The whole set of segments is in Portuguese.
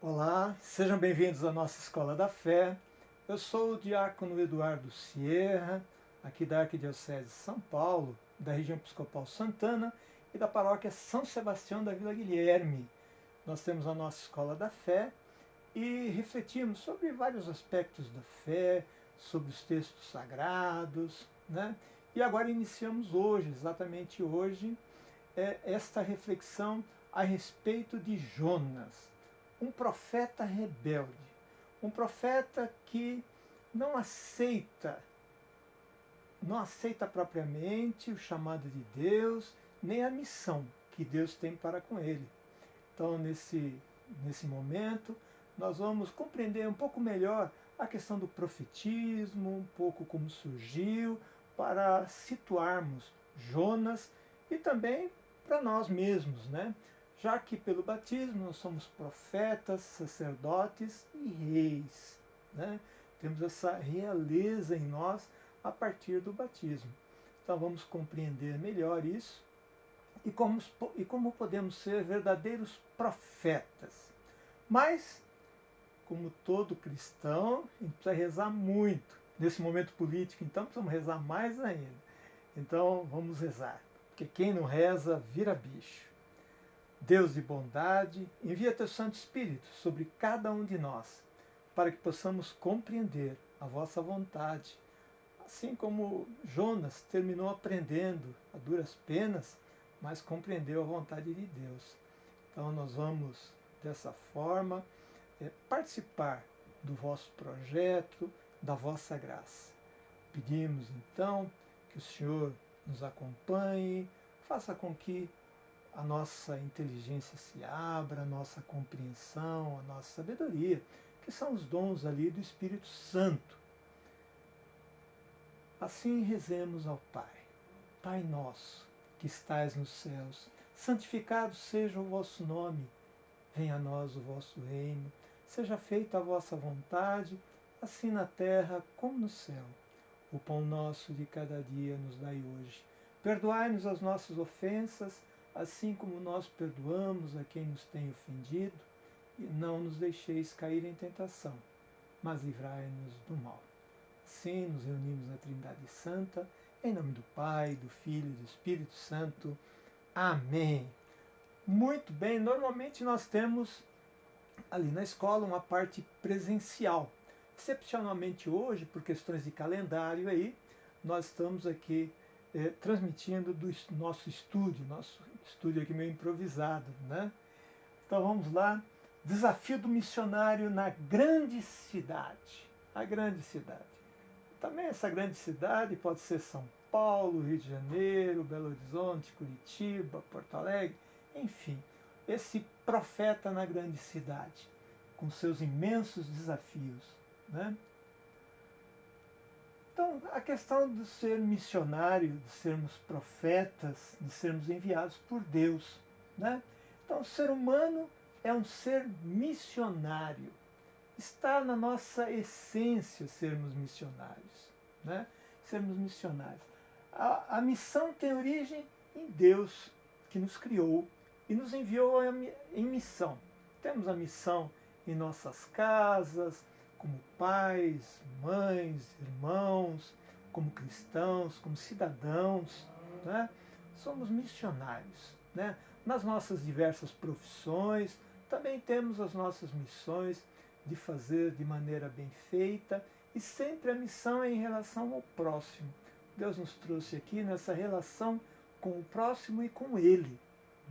Olá, sejam bem-vindos à nossa Escola da Fé. Eu sou o diácono Eduardo Sierra, aqui da Arquidiocese de São Paulo, da região episcopal Santana e da paróquia São Sebastião da Vila Guilherme. Nós temos a nossa Escola da Fé e refletimos sobre vários aspectos da fé, sobre os textos sagrados, né? E agora iniciamos hoje, exatamente hoje, esta reflexão a respeito de Jonas, um profeta rebelde, um profeta que não aceita, não aceita propriamente o chamado de Deus, nem a missão que Deus tem para com ele. Então, nesse momento, nós vamos compreender um pouco melhor a questão do profetismo, um pouco como surgiu, para situarmos Jonas e também para nós mesmos, né? Já que pelo batismo nós somos profetas, sacerdotes e reis, né? Temos essa realeza em nós a partir do batismo. Então vamos compreender melhor isso e como podemos ser verdadeiros profetas. Mas, como todo cristão, a gente precisa rezar muito. Nesse momento político, então, precisamos rezar mais ainda. Então, vamos rezar, porque quem não reza vira bicho. Deus de bondade, envia teu Santo Espírito sobre cada um de nós, para que possamos compreender a vossa vontade. Assim como Jonas terminou aprendendo a duras penas, mas compreendeu a vontade de Deus. Então nós vamos, dessa forma, participar do vosso projeto, da vossa graça. Pedimos então que o Senhor nos acompanhe, faça com que a nossa inteligência se abra, a nossa compreensão, a nossa sabedoria, que são os dons ali do Espírito Santo. Assim rezemos ao Pai. Pai nosso, que estais nos céus, santificado seja o vosso nome. Venha a nós o vosso reino. Seja feita a vossa vontade, assim na terra como no céu. O pão nosso de cada dia nos dai hoje. Perdoai-nos as nossas ofensas, assim como nós perdoamos a quem nos tem ofendido, e não nos deixeis cair em tentação, mas livrai-nos do mal. Assim nos reunimos na Trindade Santa, em nome do Pai, do Filho e do Espírito Santo. Amém. Muito bem, normalmente nós temos ali na escola uma parte presencial. Excepcionalmente hoje, por questões de calendário aí, nós estamos aqui transmitindo do nosso estúdio aqui meio improvisado, né? Então vamos lá, desafio do missionário na grande cidade, a grande cidade. Também essa grande cidade pode ser São Paulo, Rio de Janeiro, Belo Horizonte, Curitiba, Porto Alegre, enfim, esse profeta na grande cidade, com seus imensos desafios, né? Então, a questão de ser missionário, de sermos profetas, de sermos enviados por Deus, né? Então, o ser humano é um ser missionário. Está na nossa essência sermos missionários, né? Sermos missionários. A missão tem origem em Deus, que nos criou e nos enviou em missão. Temos a missão em nossas casas, como pais, mães, irmãos, como cristãos, como cidadãos, né? Somos missionários, né? Nas nossas diversas profissões, também temos as nossas missões de fazer de maneira bem feita, e sempre a missão é em relação ao próximo. Deus nos trouxe aqui nessa relação com o próximo e com Ele,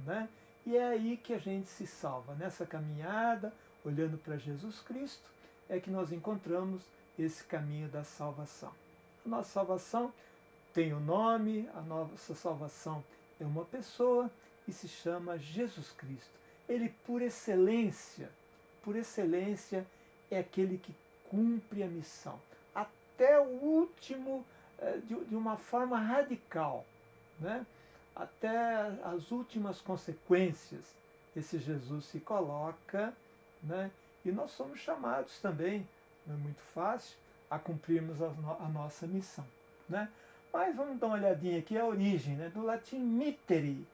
né? E é aí que a gente se salva, nessa caminhada, olhando para Jesus Cristo, é que nós encontramos esse caminho da salvação. A nossa salvação tem um nome, a nossa salvação é uma pessoa e se chama Jesus Cristo. Ele, por excelência, é aquele que cumpre a missão, até o último, de uma forma radical, né? Até as últimas consequências, esse Jesus se coloca, né? E nós somos chamados também, não é muito fácil, a cumprirmos a nossa missão, né? Mas vamos dar uma olhadinha aqui, a origem, né? Do latim mittere,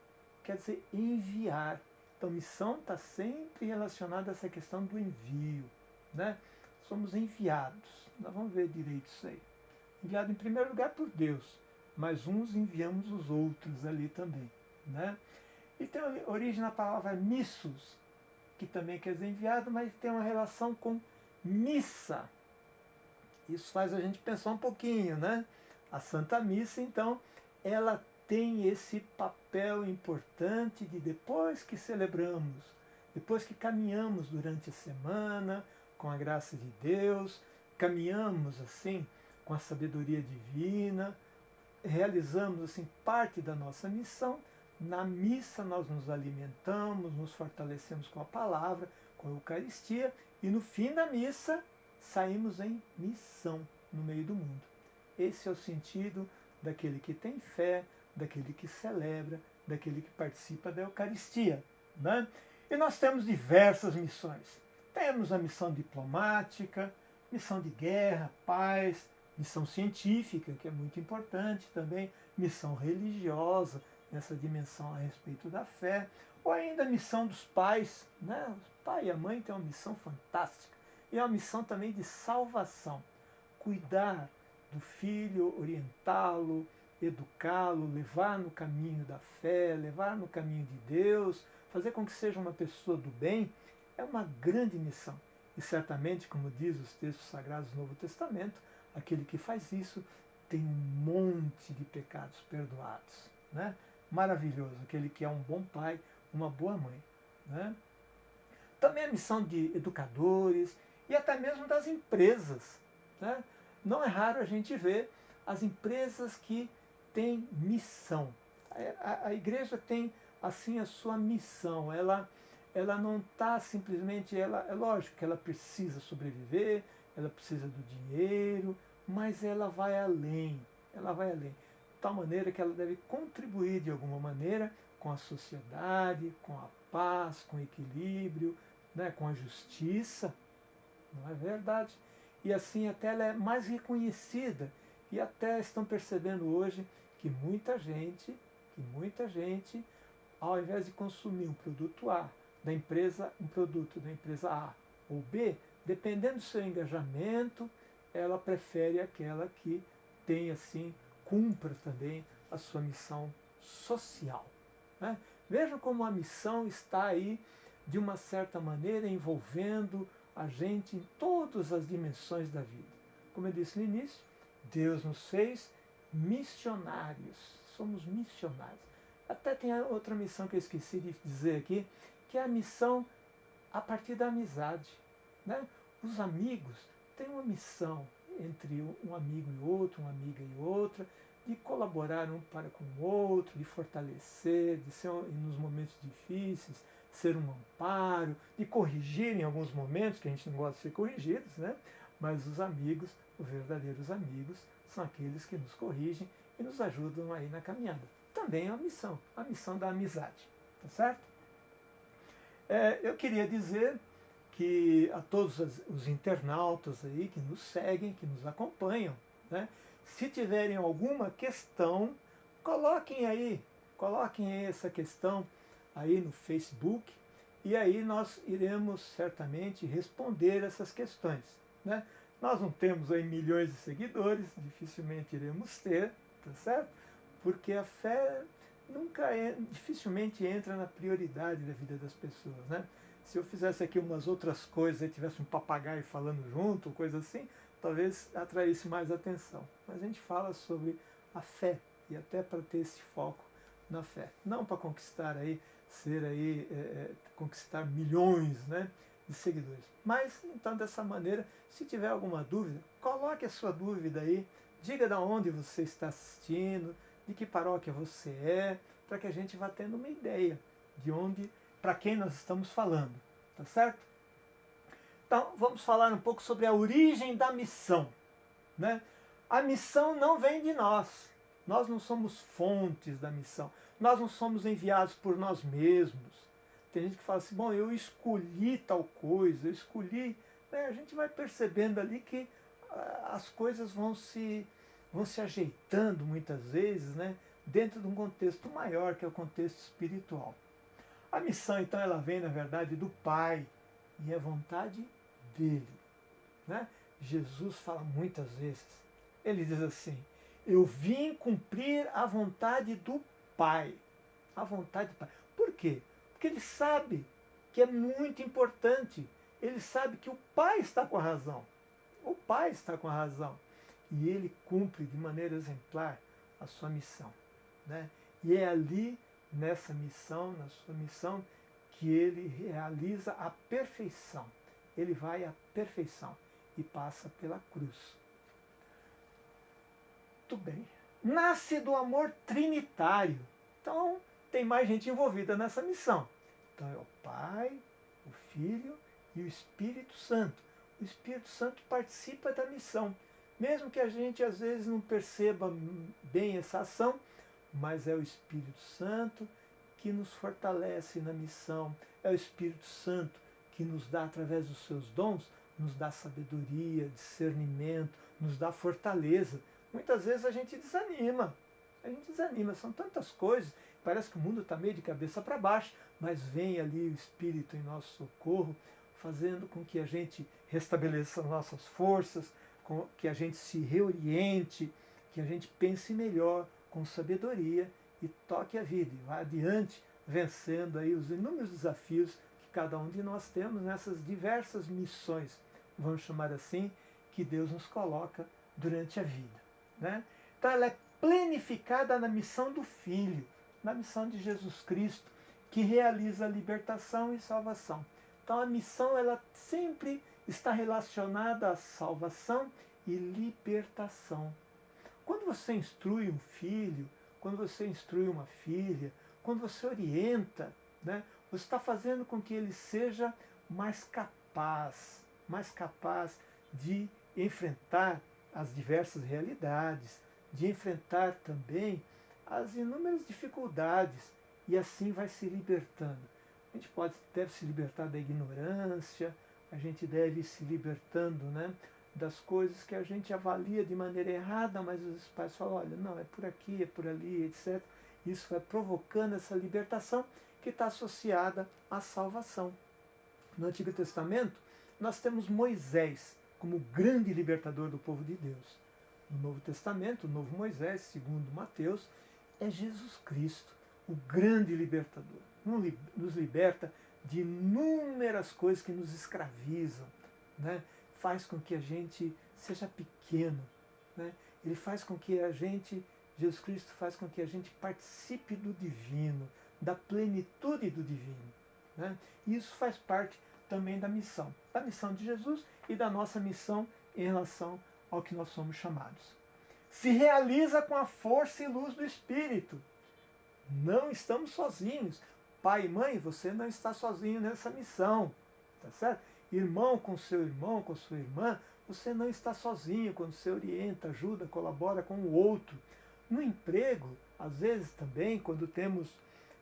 quer dizer enviar. Então, missão está sempre relacionada a essa questão do envio, né? Somos enviados. Nós vamos ver direito isso aí. Enviado em primeiro lugar por Deus, mas uns enviamos os outros ali também, né? E tem origem na palavra missus, que também quer dizer enviado, mas tem uma relação com missa. Isso faz a gente pensar um pouquinho, né? A Santa Missa, então, ela tem esse papel importante de depois que celebramos, depois que caminhamos durante a semana, com a graça de Deus, caminhamos assim com a sabedoria divina, realizamos assim parte da nossa missão. Na missa nós nos alimentamos, nos fortalecemos com a palavra, com a Eucaristia, e no fim da missa saímos em missão no meio do mundo. Esse é o sentido daquele que tem fé, daquele que celebra, daquele que participa da Eucaristia, né? E nós temos diversas missões. Temos a missão diplomática, missão de guerra, paz, missão científica, que é muito importante também, missão religiosa, nessa dimensão a respeito da fé, ou ainda a missão dos pais, né? O pai e a mãe têm uma missão fantástica, e é uma missão também de salvação, cuidar do filho, orientá-lo, educá-lo, levar no caminho da fé, levar no caminho de Deus, fazer com que seja uma pessoa do bem, é uma grande missão. E certamente, como diz os textos sagrados do Novo Testamento, aquele que faz isso tem um monte de pecados perdoados, né? Maravilhoso, aquele que é um bom pai, uma boa mãe, né? Também a missão de educadores e até mesmo das empresas, né? Não é raro a gente ver as empresas que têm missão. A igreja tem assim a sua missão. Ela não está simplesmente, é lógico que ela precisa sobreviver, ela precisa do dinheiro, mas ela vai além. Ela vai além. De tal maneira que ela deve contribuir de alguma maneira com a sociedade, com a paz, com o equilíbrio, né, com a justiça. Não é verdade? E assim até ela é mais reconhecida. E até estão percebendo hoje que muita gente, ao invés de consumir um produto A da empresa, um produto da empresa A ou B, dependendo do seu engajamento, ela prefere aquela que tem assim, cumpra também a sua missão social, né? Vejam como a missão está aí, de uma certa maneira, envolvendo a gente em todas as dimensões da vida. Como eu disse no início, Deus nos fez missionários, somos missionários. Até tem outra missão que eu esqueci de dizer aqui, que é a missão a partir da amizade, né? Os amigos têm uma missão entre um amigo e outro, uma amiga e outra, de colaborar um para com o outro, de fortalecer, de ser nos momentos difíceis, ser um amparo, de corrigir em alguns momentos, que a gente não gosta de ser corrigidos, né? Mas os amigos, os verdadeiros amigos, são aqueles que nos corrigem e nos ajudam aí na caminhada. Também é a missão da amizade, tá certo? Eu queria dizer que a todos os internautas aí que nos seguem, que nos acompanham, né? Se tiverem alguma questão, coloquem aí essa questão aí no Facebook, e aí nós iremos certamente responder essas questões, né? Nós não temos aí milhões de seguidores, dificilmente iremos ter, tá certo? Porque a fé dificilmente entra na prioridade da vida das pessoas, né? Se eu fizesse aqui umas outras coisas, e tivesse um papagaio falando junto, coisa assim, talvez atraísse mais atenção. Mas a gente fala sobre a fé, e até para ter esse foco na fé. Não para conquistar aí, conquistar milhões, né, de seguidores. Mas, então, dessa maneira, se tiver alguma dúvida, coloque a sua dúvida aí, diga de onde você está assistindo, de que paróquia você é, para que a gente vá tendo uma ideia de onde, para quem nós estamos falando, tá certo? Então, vamos falar um pouco sobre a origem da missão, né? A missão não vem de nós não somos fontes da missão, nós não somos enviados por nós mesmos. Tem gente que fala assim, bom, eu escolhi tal coisa, eu escolhi, né? A gente vai percebendo ali que as coisas vão se ajeitando muitas vezes, né, dentro de um contexto maior, que é o contexto espiritual. A missão, então, ela vem, na verdade, do Pai e é vontade dele. Né? Jesus fala muitas vezes, ele diz assim, eu vim cumprir a vontade do Pai. A vontade do Pai. Por quê? Porque ele sabe que é muito importante. Ele sabe que o Pai está com a razão. O Pai está com a razão. E ele cumpre de maneira exemplar a sua missão. Né? E é ali, nessa missão, na sua missão, que ele realiza a perfeição. Ele vai à perfeição e passa pela cruz. Muito bem. Nasce do amor trinitário. Então, tem mais gente envolvida nessa missão. Então, é o Pai, o Filho e o Espírito Santo. O Espírito Santo participa da missão. Mesmo que a gente, às vezes, não perceba bem essa ação, mas é o Espírito Santo que nos fortalece na missão. É o Espírito Santo que nos dá, através dos seus dons, nos dá sabedoria, discernimento, nos dá fortaleza. Muitas vezes a gente desanima. São tantas coisas, parece que o mundo está meio de cabeça para baixo, mas vem ali o Espírito em nosso socorro, fazendo com que a gente restabeleça nossas forças, com que a gente se reoriente, que a gente pense melhor, com sabedoria, e toque a vida, e vá adiante, vencendo aí os inúmeros desafios que cada um de nós temos nessas diversas missões, vamos chamar assim, que Deus nos coloca durante a vida. Né? Então ela é planificada na missão do Filho, na missão de Jesus Cristo, que realiza a libertação e salvação. Então a missão ela sempre está relacionada à salvação e libertação. Quando você instrui um filho, quando você instrui uma filha, quando você orienta, né, você está fazendo com que ele seja mais capaz de enfrentar as diversas realidades, de enfrentar também as inúmeras dificuldades, e assim vai se libertando. A gente deve se libertar da ignorância, a gente deve se libertando, né, das coisas que a gente avalia de maneira errada, mas os pais falam, olha, não, é por aqui, é por ali, etc. Isso vai provocando essa libertação que está associada à salvação. No Antigo Testamento, nós temos Moisés como grande libertador do povo de Deus. No Novo Testamento, o novo Moisés, segundo Mateus, é Jesus Cristo, o grande libertador. Nos liberta de inúmeras coisas que nos escravizam, né? Faz com que a gente seja pequeno. Né? Ele faz com que a gente, Jesus Cristo faz com que a gente participe do divino, da plenitude do divino. Né? E isso faz parte também da missão de Jesus e da nossa missão em relação ao que nós somos chamados. Se realiza com a força e luz do Espírito. Não estamos sozinhos. Pai e mãe, você não está sozinho nessa missão. Tá certo? Irmão com seu irmão, com sua irmã, você não está sozinho quando você orienta, ajuda, colabora com o outro. No emprego, às vezes também, quando temos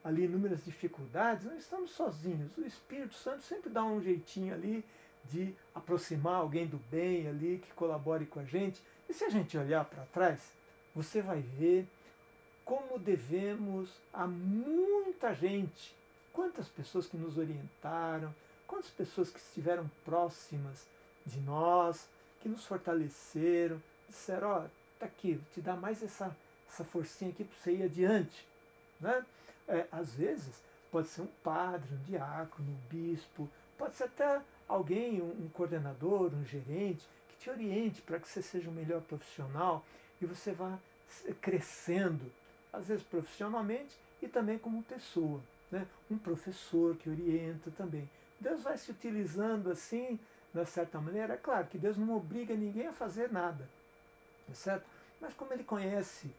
ali inúmeras dificuldades, não estamos sozinhos. O Espírito Santo sempre dá um jeitinho ali de aproximar alguém do bem ali, que colabore com a gente. E se a gente olhar para trás, você vai ver como devemos a muita gente. Quantas pessoas que nos orientaram, quantas pessoas que estiveram próximas de nós, que nos fortaleceram, disseram, ó, tá aqui, vou te dar mais essa forcinha aqui para você ir adiante. Né? Às vezes pode ser um padre, um diácono, um bispo, pode ser até alguém, um coordenador, um gerente, que te oriente para que você seja um melhor profissional e você vá crescendo, às vezes profissionalmente e também como pessoa. Né? Um professor que orienta também. Deus vai se utilizando assim, de certa maneira. É claro que Deus não obriga ninguém a fazer nada, certo? Mas como Ele conhece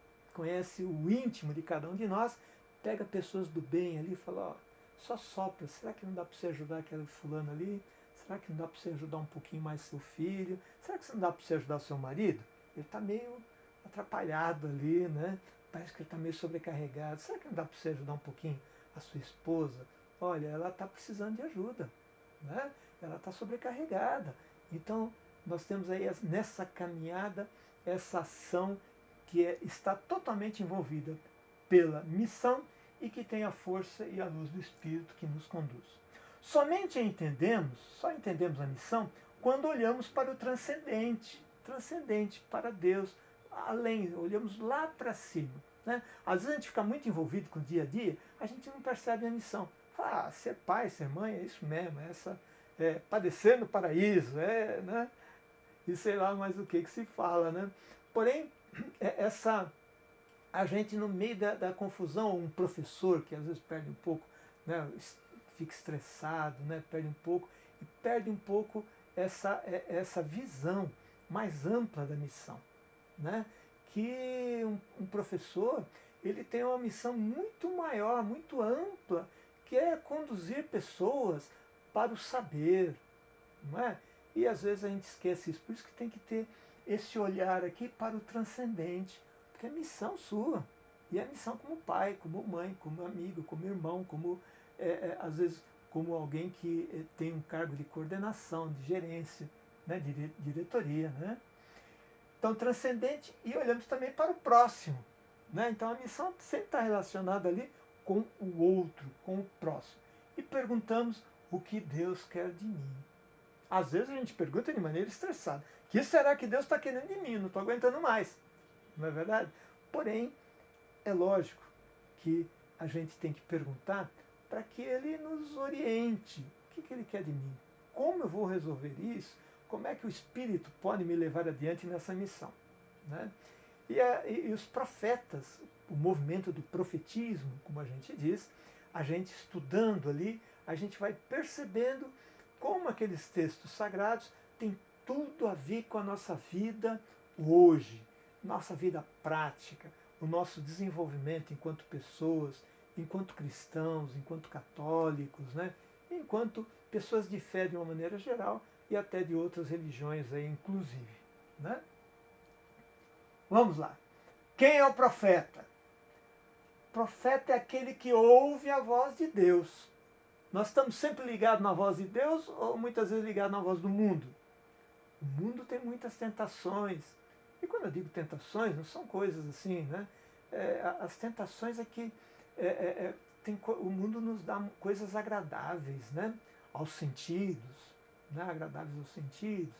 o íntimo de cada um de nós, pega pessoas do bem ali e fala, ó, só sopra, será que não dá para você ajudar aquele fulano ali? Será que não dá para você ajudar um pouquinho mais seu filho? Será que não dá para você ajudar seu marido? Ele está meio atrapalhado ali, né? Parece que ele está meio sobrecarregado. Será que não dá para você ajudar um pouquinho a sua esposa? Olha, ela está precisando de ajuda, né? Ela está sobrecarregada. Então, nós temos aí nessa caminhada essa ação que está totalmente envolvida pela missão e que tem a força e a luz do Espírito que nos conduz. Somente só entendemos a missão quando olhamos para o transcendente para Deus, além, olhamos lá para cima. Né? Às vezes a gente fica muito envolvido com o dia a dia, a gente não percebe a missão. Fala, ser pai, ser mãe, é isso mesmo, padecer no paraíso, né? E sei lá mais o que se fala. Né? Porém, a gente no meio da confusão, um professor que às vezes perde um pouco, né, fica estressado, né, perde um pouco essa visão mais ampla da missão. Né? Que um professor ele tem uma missão muito maior, muito ampla, que é conduzir pessoas para o saber. Não é? E às vezes a gente esquece isso, por isso que tem que ter esse olhar aqui para o transcendente, porque é missão sua. E é missão como pai, como mãe, como amigo, como irmão, como às vezes como alguém que tem um cargo de coordenação, de gerência, né, de diretoria. Né? Então, transcendente, e olhamos também para o próximo. Né? Então, a missão sempre está relacionada ali com o outro, com o próximo. E perguntamos o que Deus quer de mim. Às vezes a gente pergunta de maneira estressada. O que será que Deus está querendo de mim? Não estou aguentando mais. Não é verdade? Porém, é lógico que a gente tem que perguntar para que Ele nos oriente. O que Ele quer de mim? Como eu vou resolver isso? Como é que o Espírito pode me levar adiante nessa missão? Né? E os profetas, o movimento do profetismo, como a gente diz, a gente estudando ali, a gente vai percebendo como aqueles textos sagrados têm tudo a ver com a nossa vida hoje, nossa vida prática, o nosso desenvolvimento enquanto pessoas, enquanto cristãos, enquanto católicos, né? Enquanto pessoas de fé de uma maneira geral e até de outras religiões aí, inclusive. Né? Vamos lá. Quem é o profeta? O profeta é aquele que ouve a voz de Deus. Nós estamos sempre ligados na voz de Deus ou muitas vezes ligados na voz do mundo? O mundo tem muitas tentações. E quando eu digo tentações, não são coisas assim, né? As tentações é que o mundo nos dá coisas agradáveis, né? Aos sentidos, né? Agradáveis aos sentidos.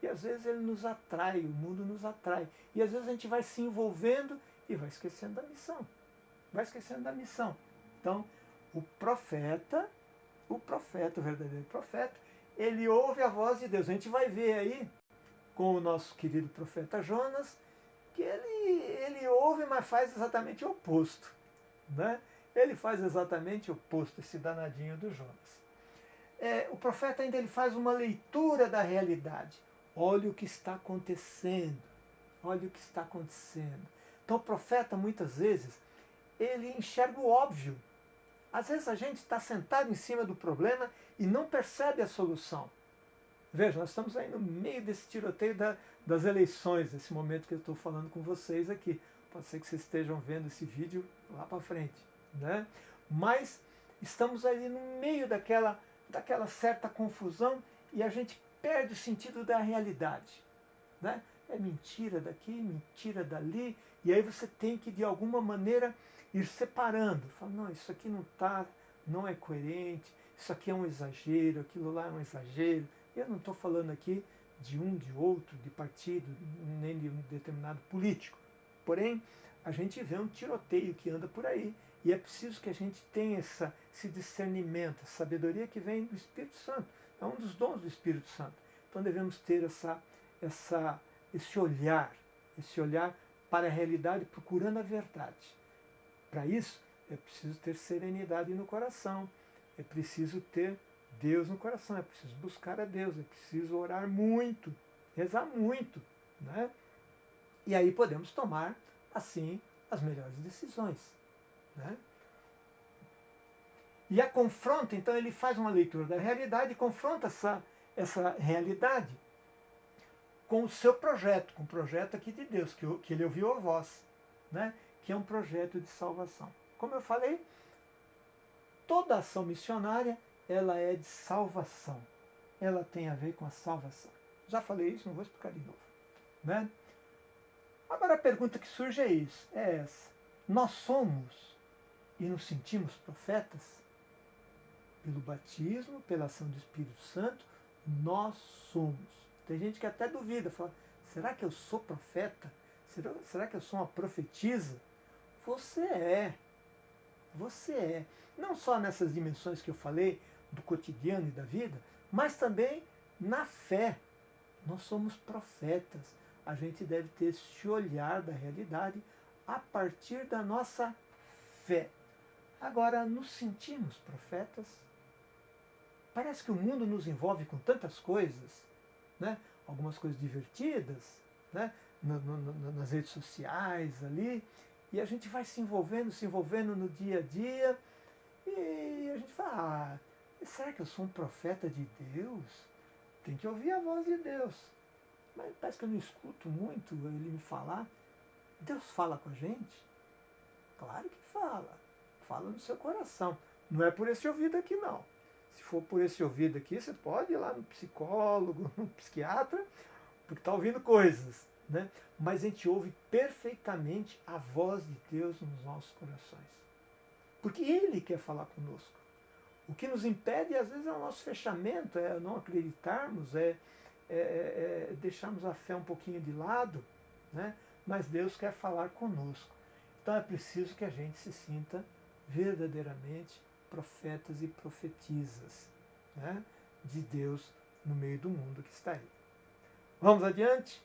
E às vezes ele nos atrai, o mundo nos atrai. E às vezes a gente vai se envolvendo e vai esquecendo da missão. Vai esquecendo da missão. Então, o verdadeiro profeta, ele ouve a voz de Deus. A gente vai ver aí, com o nosso querido profeta Jonas, que ele ouve, mas faz exatamente o oposto. Né? Ele faz exatamente o oposto, esse danadinho do Jonas. O profeta ainda ele faz uma leitura da realidade. Olha o que está acontecendo. Olha o que está acontecendo. Então o profeta, muitas vezes, ele enxerga o óbvio. Às vezes a gente está sentado em cima do problema e não percebe a solução. Veja, nós estamos aí no meio desse tiroteio das eleições, nesse momento que eu estou falando com vocês aqui. Pode ser que vocês estejam vendo esse vídeo lá para frente. Né? Mas estamos ali no meio daquela certa confusão e a gente perde o sentido da realidade. Né? É mentira daqui, mentira dali, e aí você tem que, de alguma maneira, ir separando. Fala, não, isso aqui não é coerente, isso aqui é um exagero, aquilo lá é um exagero. Eu não estou falando aqui de um, de outro, de partido, nem de um determinado político. Porém, a gente vê um tiroteio que anda por aí, e é preciso que a gente tenha esse discernimento, a sabedoria que vem do Espírito Santo. É um dos dons do Espírito Santo. Então devemos ter esse olhar para a realidade, procurando a verdade. Para isso, é preciso ter serenidade no coração, é preciso ter Deus no coração, é preciso buscar a Deus, é preciso orar muito, rezar muito. Né? E aí podemos tomar, assim, as melhores decisões. Né? E a confronta, então ele faz uma leitura da realidade e confronta essa realidade com o seu projeto, com o projeto aqui de Deus, que ele ouviu a voz, né? Que é um projeto de salvação. Como eu falei, toda ação missionária ela é de salvação. Ela tem a ver com a salvação. Já falei isso, não vou explicar de novo. Né? Agora a pergunta que surge é essa. Nós somos e nos sentimos profetas? Pelo batismo, pela ação do Espírito Santo, nós somos. Tem gente que até duvida, fala, será que eu sou profeta? Será que eu sou uma profetisa? Você é. Você é. Não só nessas dimensões que eu falei, do cotidiano e da vida, mas também na fé. Nós somos profetas. A gente deve ter esse olhar da realidade a partir da nossa fé. Agora, nos sentimos profetas? Parece que o mundo nos envolve com tantas coisas, né? Algumas coisas divertidas, né? Nas redes sociais ali, e a gente vai se envolvendo no dia a dia, e a gente fala, será que eu sou um profeta de Deus? Tem que ouvir a voz de Deus. Mas parece que eu não escuto muito ele me falar. Deus fala com a gente? Claro que fala. Fala no seu coração. Não é por esse ouvido aqui, não. Se for por esse ouvido aqui, você pode ir lá no psicólogo, no psiquiatra, porque está ouvindo coisas, né? Mas a gente ouve perfeitamente a voz de Deus nos nossos corações. Porque Ele quer falar conosco. O que nos impede, às vezes, é o nosso fechamento, é não acreditarmos, é deixarmos a fé um pouquinho de lado, né? Mas Deus quer falar conosco. Então é preciso que a gente se sinta verdadeiramente profetas e profetisas, né, de Deus no meio do mundo que está aí. Vamos adiante?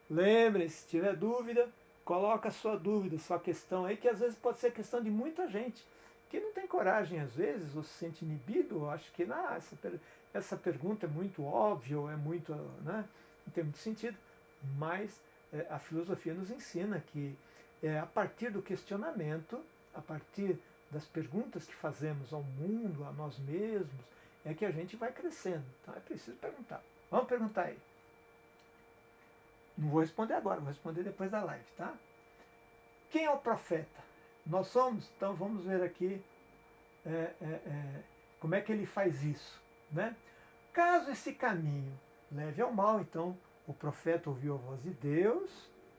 Lembre-se, se tiver dúvida, coloca a sua dúvida, sua questão aí, que às vezes pode ser questão de muita gente, que não tem coragem às vezes, ou se sente inibido, ou acha que essa pergunta é muito óbvia, ou é muito, né, não tem muito sentido, mas a filosofia nos ensina que a partir do questionamento, a partir das perguntas que fazemos ao mundo, a nós mesmos, é que a gente vai crescendo. Então é preciso perguntar. Vamos perguntar aí. Não vou responder agora, vou responder depois da live, tá? Quem é o profeta? Nós somos? Então vamos ver aqui como é que ele faz isso, né? Caso esse caminho leve ao mal, então o profeta ouviu a voz de Deus,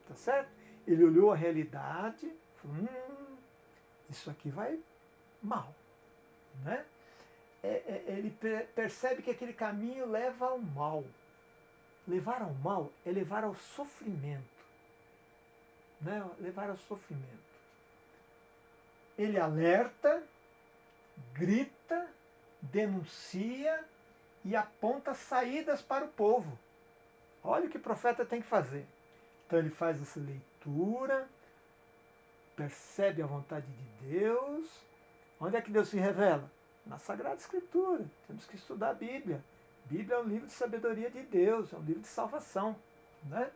tá certo? Ele olhou a realidade, falou, isso aqui vai mal, né? Ele percebe que aquele caminho leva ao mal. Levar ao mal é levar ao sofrimento, né? Levar ao sofrimento. Ele alerta, grita, denuncia e aponta saídas para o povo. Olha o que o profeta tem que fazer. Então ele faz essa leitura, percebe a vontade de Deus. Onde é que Deus se revela? Na Sagrada Escritura. Temos que estudar a Bíblia. A Bíblia é um livro de sabedoria de Deus, é um livro de salvação, né?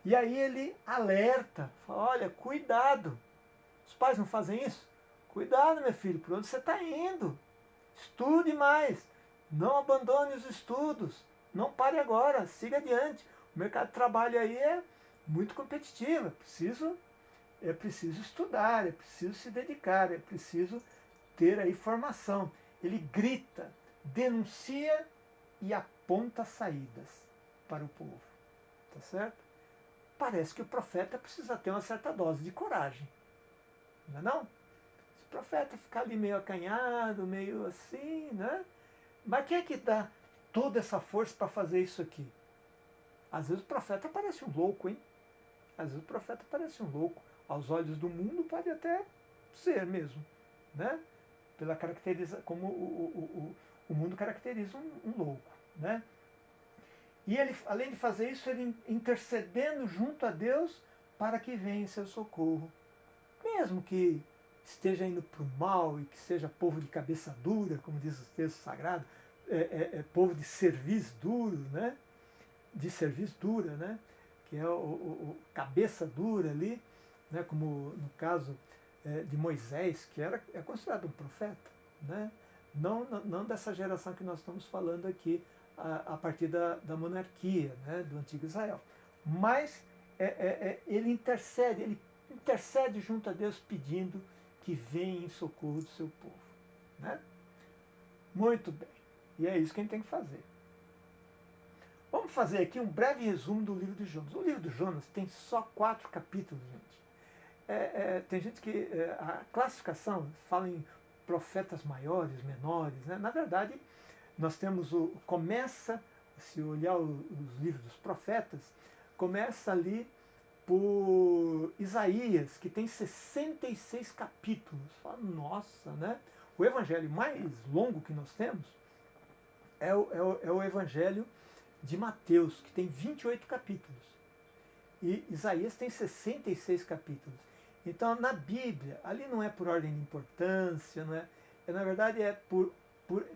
E aí ele alerta, fala, olha, cuidado. Os pais não fazem isso? Cuidado, meu filho, por onde você está indo? Estude mais. Não abandone os estudos. Não pare agora, siga adiante. O mercado de trabalho aí é muito competitivo. É preciso estudar, é preciso se dedicar, é preciso ter aí formação. Ele grita, denuncia e aponta saídas para o povo. Tá certo? Parece que o profeta precisa ter uma certa dose de coragem. Não é não? Se o profeta ficar ali meio acanhado, meio assim, né? Mas quem é que dá toda essa força para fazer isso aqui? Às vezes o profeta parece um louco, hein? Às vezes o profeta parece um louco. Aos olhos do mundo pode até ser mesmo, né? Pela como o mundo caracteriza um louco, né? E ele, além de fazer isso, ele intercedendo junto a Deus para que venha em seu socorro. Mesmo que esteja indo para o mal e que seja povo de cabeça dura, como diz o texto sagrado, povo de cerviz duro, né? De cerviz dura, né? Que é o cabeça dura ali, né? Como no caso de Moisés, que é considerado um profeta, né? Não dessa geração que nós estamos falando aqui, a partir da monarquia, né? Do antigo Israel. Mas ele intercede junto a Deus pedindo que venha em socorro do seu povo, né? Muito bem. E é isso que a gente tem que fazer. Vamos fazer aqui um breve resumo do livro de Jonas. O livro de Jonas tem só 4 capítulos, gente. tem gente que a classificação fala em profetas maiores, menores, né? Na verdade, nós temos começa, se olhar os livros dos profetas, começa ali por Isaías, que tem 66 capítulos. Fala, nossa, né? O evangelho mais longo que nós temos é o evangelho de Mateus, que tem 28 capítulos. E Isaías tem 66 capítulos. Então, na Bíblia, ali não é por ordem de importância, não é? Na verdade, é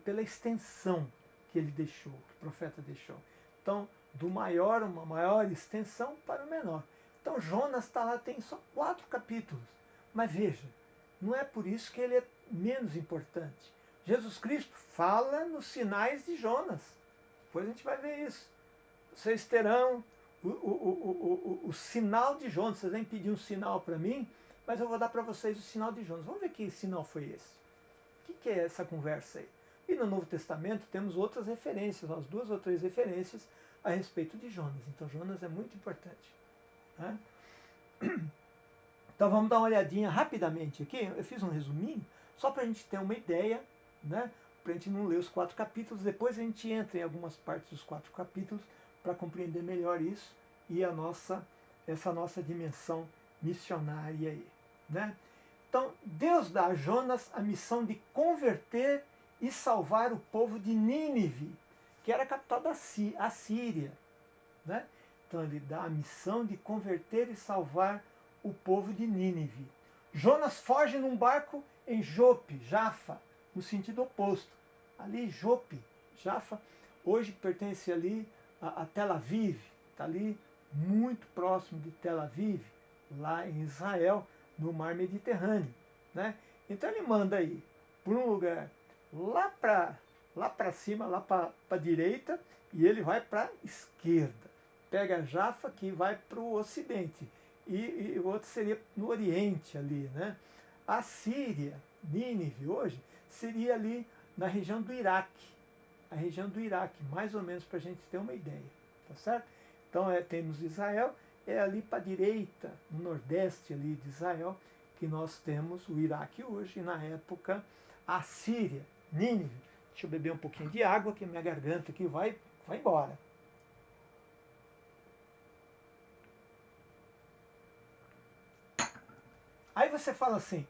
pela extensão que ele deixou, que o profeta deixou. Então, do maior, uma maior extensão para o menor. Então, Jonas está lá, tem só 4 capítulos. Mas veja, não é por isso que ele é menos importante. Jesus Cristo fala nos sinais de Jonas. Depois a gente vai ver isso. Vocês terão o sinal de Jonas. Vocês vêm pedir um sinal para mim, mas eu vou dar para vocês o sinal de Jonas. Vamos ver que sinal foi esse. O que é essa conversa aí? E no Novo Testamento temos outras referências, umas 2 ou 3 referências a respeito de Jonas. Então Jonas é muito importante. Né? Então vamos dar uma olhadinha rapidamente aqui. Eu fiz um resuminho, só para a gente ter uma ideia, né? Para a gente não ler os 4 capítulos. Depois a gente entra em algumas partes dos 4 capítulos para compreender melhor isso e essa nossa dimensão missionária aí. Né? Então, Deus dá a Jonas a missão de converter e salvar o povo de Nínive, que era a capital da Assíria. Né? Então, ele dá a missão de converter e salvar o povo de Nínive. Jonas foge num barco em Jope, Jafa, no sentido oposto. Ali, Jope, Jafa, hoje pertence ali a Tel Aviv, está ali muito próximo de Tel Aviv, lá em Israel, no mar Mediterrâneo. Né? Então ele manda aí por um lugar lá para cima, lá para a direita, e ele vai para a esquerda. Pega Jafa, que vai para o ocidente, e o outro seria no oriente ali. Né? A Síria, Nínive hoje, seria ali na região do Iraque. A região do Iraque, mais ou menos para a gente ter uma ideia. Tá certo? Então temos Israel, é ali para a direita, no nordeste ali de Israel, que nós temos o Iraque hoje, e na época a Síria, Nínive. Deixa eu beber um pouquinho de água, que minha garganta aqui vai embora. Aí você fala assim,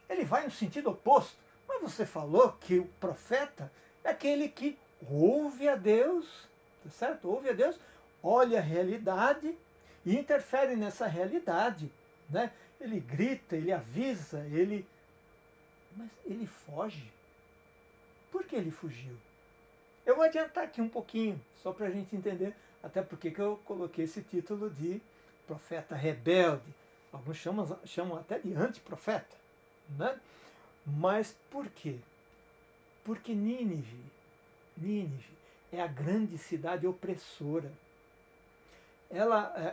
ele vai no sentido oposto, mas você falou que o profeta é aquele que ouve a Deus, tá certo? Ouve a Deus, olha a realidade e interfere nessa realidade. Né? Ele grita, ele avisa, mas ele foge. Por que ele fugiu? Eu vou adiantar aqui um pouquinho, só para a gente entender, até porque que eu coloquei esse título de profeta rebelde. Alguns chamam até de antiprofeta. Né? Mas por quê? Porque Nínive é a grande cidade opressora.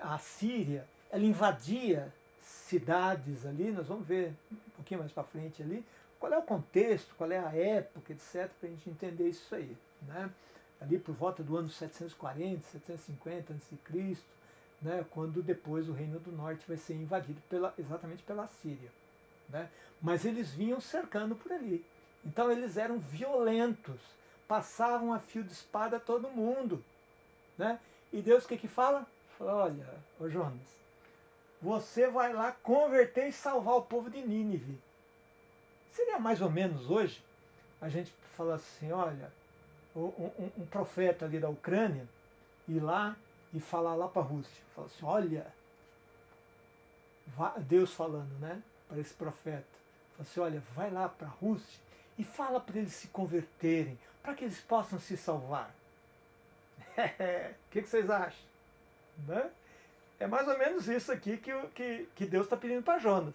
A Síria, ela invadia cidades ali, nós vamos ver um pouquinho mais para frente ali, qual é o contexto, qual é a época, etc., para a gente entender isso aí. Né? Ali por volta do ano 740, 750 a.C., né? Quando depois o Reino do Norte vai ser invadido exatamente pela Síria. Né? Mas eles vinham cercando por ali. Então eles eram violentos, passavam a fio de espada todo mundo. Né? E Deus o que fala? Fala, olha, ô Jonas, você vai lá converter e salvar o povo de Nínive. Seria mais ou menos hoje a gente falar assim, olha, um profeta ali da Ucrânia ir lá e falar lá para a Rússia. Falar assim, olha, Deus falando, né, para esse profeta. Fala assim, olha, vai lá para a Rússia e fala para eles se converterem, para que eles possam se salvar. O que vocês acham? Né? É mais ou menos isso aqui que Deus está pedindo para Jonas.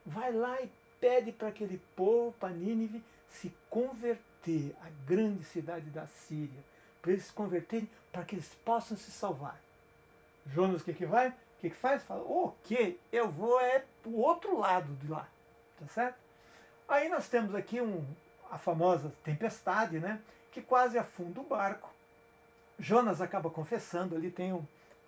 Vai lá e pede para aquele povo, para Nínive, se converter, a grande cidade da Síria, para eles se converterem, para que eles possam se salvar. Jonas o que vai? O que faz? Fala, ok, eu vou para o outro lado de lá. Tá certo? Aí nós temos aqui a famosa tempestade, né, que quase afunda o barco. Jonas acaba confessando, ali tem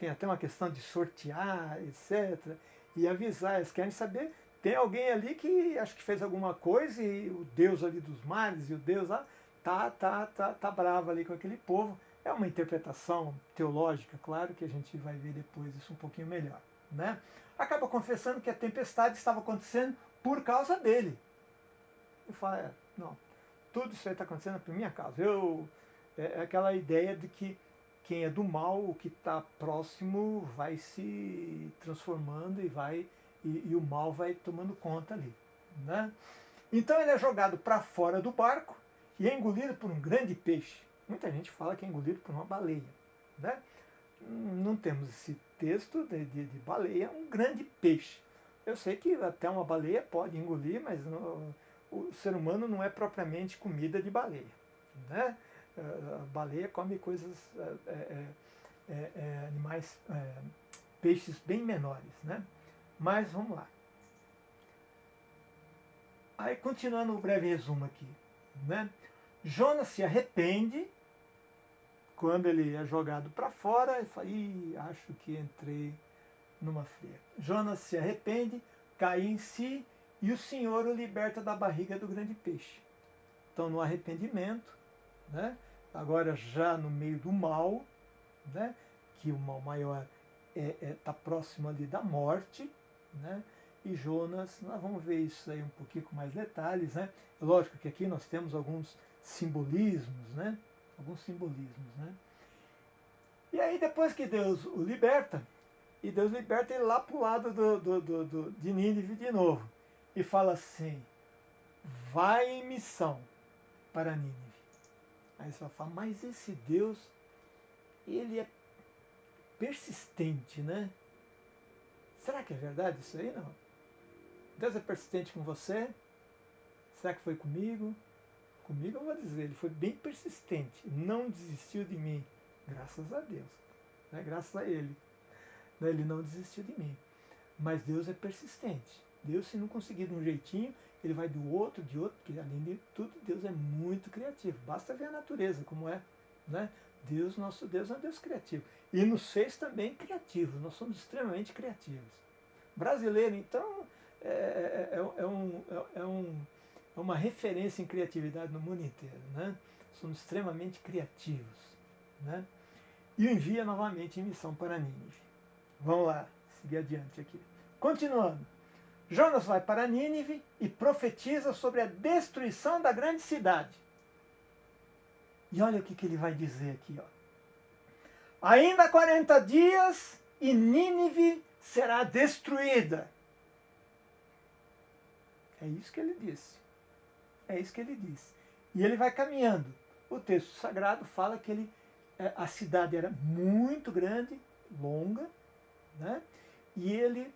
até uma questão de sortear, etc. e avisar. Eles querem saber, tem alguém ali que acho que fez alguma coisa e o Deus ali dos mares e o Deus lá tá bravo ali com aquele povo. É uma interpretação teológica, claro, que a gente vai ver depois isso um pouquinho melhor, né? Acaba confessando que a tempestade estava acontecendo por causa dele. E fala, não, tudo isso aí está acontecendo por minha causa. É aquela ideia de que quem é do mal, o que está próximo, vai se transformando e o mal vai tomando conta ali, né? Então ele é jogado para fora do barco e é engolido por um grande peixe. Muita gente fala que é engolido por uma baleia, né? Não temos esse texto de baleia, um grande peixe. Eu sei que até uma baleia pode engolir, mas o ser humano não é propriamente comida de baleia, né? A baleia come coisas, animais, peixes bem menores, né? Mas vamos lá. Aí, continuando o breve resumo aqui, né? Jonas se arrepende quando ele é jogado para fora e fala, acho que entrei numa fria. Jonas se arrepende, cai em si e o Senhor o liberta da barriga do grande peixe. Então, no arrependimento, né? Agora já no meio do mal, né? Que o mal maior está próximo ali da morte, né? E Jonas, nós vamos ver isso aí um pouquinho com mais detalhes, né? Lógico que aqui nós temos alguns simbolismos, né? Alguns simbolismos, né? E aí depois que Deus o liberta, e Deus liberta ele lá para o lado de Nínive de novo, e fala assim, vai em missão para Nínive. Aí você vai falar, mas esse Deus, ele é persistente, né? Será que é verdade isso aí? Não. Deus é persistente com você? Será que foi comigo? Comigo eu vou dizer, ele foi bem persistente, não desistiu de mim, graças a Deus, né? Graças a ele. Ele não desistiu de mim. Mas Deus é persistente. Deus, se não conseguir de um jeitinho, ele vai do outro, porque além de tudo, Deus é muito criativo. Basta ver a natureza como é, né? Deus, nosso Deus, é um Deus criativo. E nos fez também criativos. Nós somos extremamente criativos. Brasileiro, então, é uma referência em criatividade no mundo inteiro, né? Somos extremamente criativos, né? E o envia novamente em missão para Nínive. Vamos lá, seguir adiante aqui. Continuando. Jonas vai para Nínive e profetiza sobre a destruição da grande cidade. E olha o que ele vai dizer aqui, ó. Ainda 40 dias e Nínive será destruída. É isso que ele disse. É isso que ele disse. E ele vai caminhando. O texto sagrado fala que a cidade era muito grande, longa, né? E ele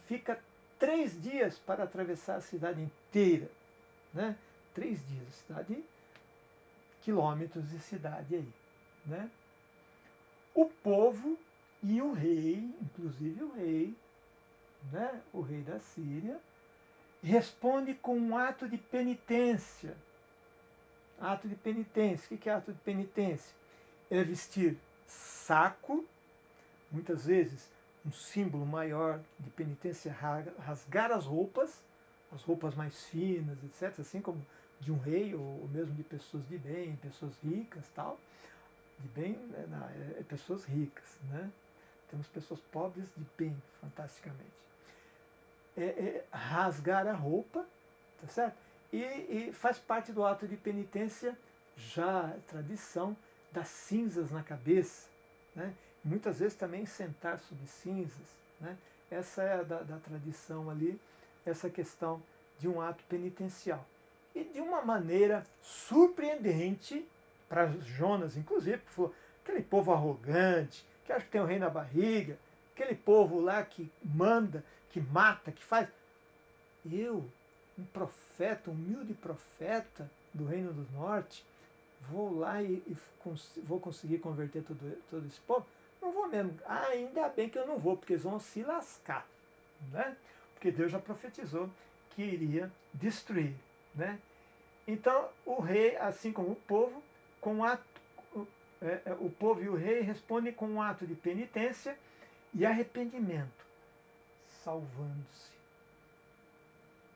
fica 3 dias para atravessar a cidade inteira, né? 3 dias, cidade, quilômetros de cidade aí, né? O povo e o rei, inclusive o rei, né? O rei da Síria, responde com um ato de penitência. Ato de penitência. O que é ato de penitência? É vestir saco, muitas vezes um símbolo maior de penitência, rasgar as roupas mais finas, etc., assim como de um rei ou mesmo de pessoas de bem, pessoas ricas, tal. De bem, pessoas ricas, né? Temos pessoas pobres de bem, fantasticamente. Rasgar a roupa, tá certo? E faz parte do ato de penitência, já tradição, das cinzas na cabeça, né? Muitas vezes também sentar sobre cinzas, né? Essa é da tradição ali, essa questão de um ato penitencial. E de uma maneira surpreendente, para Jonas, inclusive, porque falou, aquele povo arrogante, que acha que tem um rei na barriga, aquele povo lá que manda, que mata, que faz. Eu, um profeta, um humilde profeta do Reino do Norte, vou lá e vou conseguir converter todo esse povo? Não vou mesmo. Ainda bem que eu não vou, porque eles vão se lascar, né? Porque Deus já profetizou que iria destruir, né? Então, o rei, assim como o povo, o povo e o rei respondem com um ato de penitência e arrependimento. salvando-se,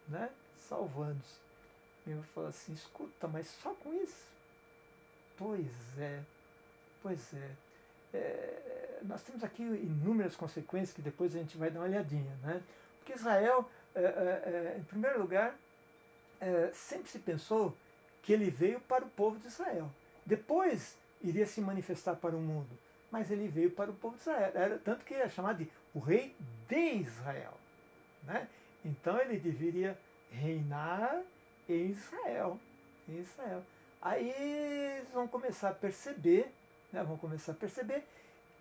né? Salvando-se. Eu falo assim, escuta, mas só com isso? Pois é, pois é. Nós temos aqui inúmeras consequências que depois a gente vai dar uma olhadinha, né? Porque Israel, em primeiro lugar, sempre se pensou que ele veio para o povo de Israel. Depois iria se manifestar para o mundo, mas ele veio para o povo de Israel. Tanto que é chamado de o rei de Israel, né? Então ele deveria reinar em Israel. Em Israel. Aí eles vão começar a perceber, né? Vão começar a perceber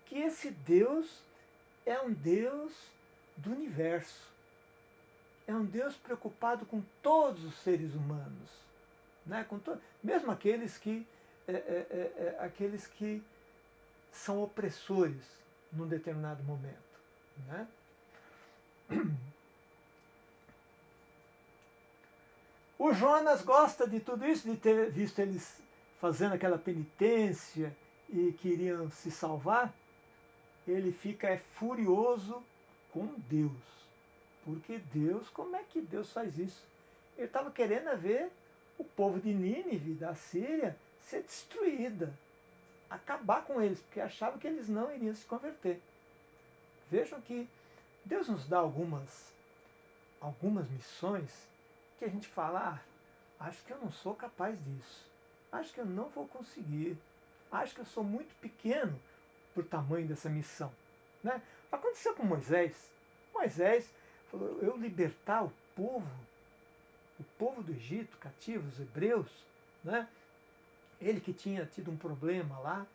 que esse Deus é um Deus do universo. É um Deus preocupado com todos os seres humanos, né? Mesmo aqueles que são opressores num determinado momento, né? O Jonas gosta de tudo isso, de ter visto eles fazendo aquela penitência e queriam se salvar. Ele fica furioso com Deus. Porque Deus, como é que Deus faz isso? Ele estava querendo ver o povo de Nínive, da Síria, ser destruída, acabar com eles, porque achava que eles não iriam se converter. Vejam que Deus nos dá algumas missões que a gente fala, acho que eu não sou capaz disso, acho que eu não vou conseguir, acho que eu sou muito pequeno para o tamanho dessa missão, né? Aconteceu com Moisés. Moisés falou, eu libertar o povo do Egito, cativo, os hebreus, né? Ele que tinha tido um problema lá,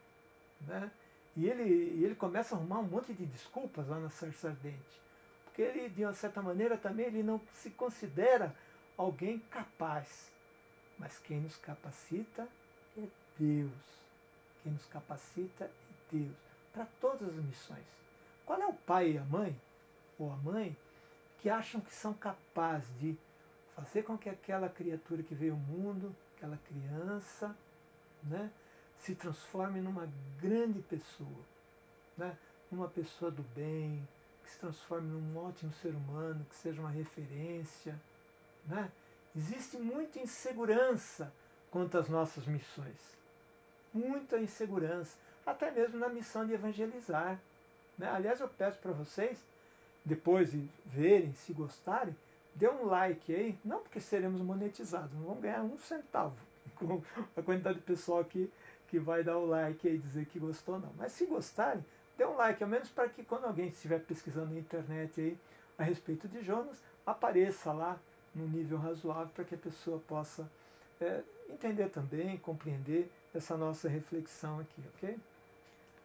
né? E ele começa a arrumar um monte de desculpas lá na sarça ardente. Porque ele, de uma certa maneira, também ele não se considera alguém capaz. Mas quem nos capacita é Deus. Quem nos capacita é Deus. Para todas as missões. Qual é o pai e a mãe, ou a mãe, que acham que são capazes de fazer com que aquela criatura que veio ao mundo, aquela criança, né, se transforme numa grande pessoa, né, numa pessoa do bem, que se transforme num ótimo ser humano, que seja uma referência, né? Existe muita insegurança quanto às nossas missões, muita insegurança, até mesmo na missão de evangelizar, né? Aliás, eu peço para vocês, depois de verem, se gostarem, dê um like aí, não porque seremos monetizados, não vamos ganhar um centavo com a quantidade de pessoal que vai dar o like e dizer que gostou, não. Mas se gostarem, dê um like, ao menos para que quando alguém estiver pesquisando na internet aí a respeito de Jonas, apareça lá num nível razoável para que a pessoa possa entender também, compreender essa nossa reflexão aqui, ok?